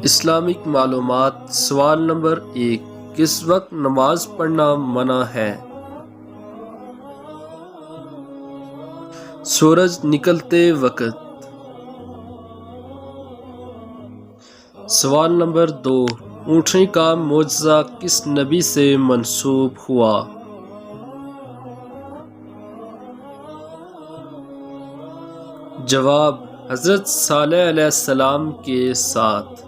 Islamic معلومات۔ سوال number 1، کس وقت نماز پڑھنا منع ہے؟ سورج نکلتے وقت۔ سوال نمبر 2، اونٹنی کا معجزہ کس نبی سے منسوب ہوا؟ جواب، حضرت صالح علیہ السلام کے ساتھ۔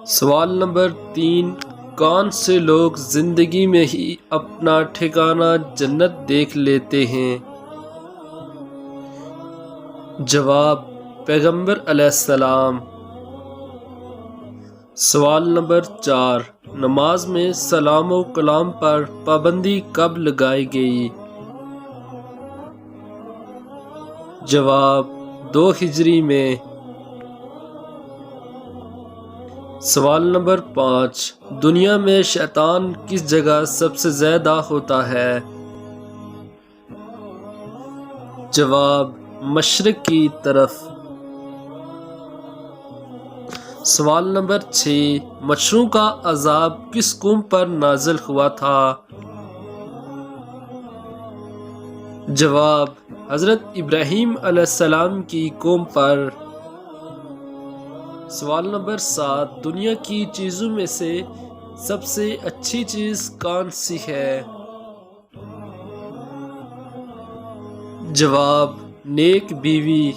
سوال نمبر 3، کون سے لوگ زندگی میں ہی اپنا ٹھکانہ جنت دیکھ لیتے ہیں؟ جواب، پیغمبر علیہ السلام۔ سوال نمبر 4، نماز میں سلام و کلام پر پابندی کب لگائی گئی؟ جواب، 2 ہجری میں۔ سوال نمبر 5، دنیا میں شیطان کس جگہ سب سے زیادہ ہوتا ہے؟ جواب، مشرق کی طرف۔ سوال نمبر 6، مچھروں کا عذاب کس قوم پر نازل ہوا تھا؟ جواب، حضرت ابراہیم علیہ السلام کی قوم پر۔ سوال نمبر 7، دنیا کی چیزوں میں سے سب سے اچھی چیز کون سی ہے؟ جواب، نیک بیوی۔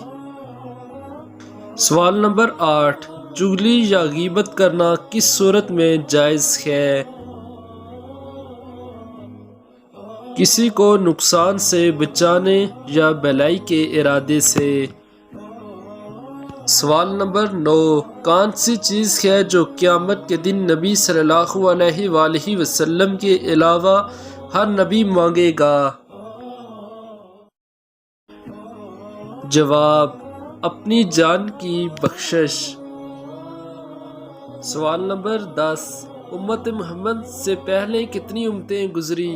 سوال نمبر 8، چغلی یا غیبت کرنا کس صورت میں جائز ہے؟ کسی کو نقصان سے بچانے یا بھلائی کے ارادے سے۔ سوال نمبر 9، کون سی چیز ہے جو قیامت کے دن نبی صلی اللہ علیہ وآلہ وسلم کے علاوہ ہر نبی مانگے گا؟ جواب، اپنی جان کی بخشش۔ سوال نمبر 10، امت محمد سے پہلے کتنی امتیں گزری؟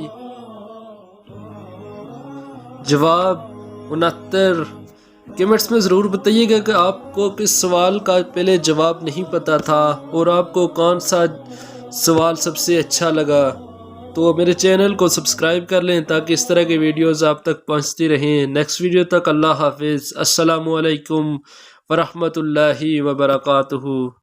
جواب، 69۔ کمنٹس میں ضرور بتائیے گا کہ آپ کو کس سوال کا پہلے جواب نہیں پتا تھا اور آپ کو کون سا سوال سب سے اچھا لگا۔ تو میرے چینل کو سبسکرائب کر لیں تاکہ اس طرح کے ویڈیوز آپ تک پہنچتی رہیں۔ نیکسٹ ویڈیو تک اللہ حافظ۔ السلام علیکم ورحمۃ اللہ وبرکاتہ۔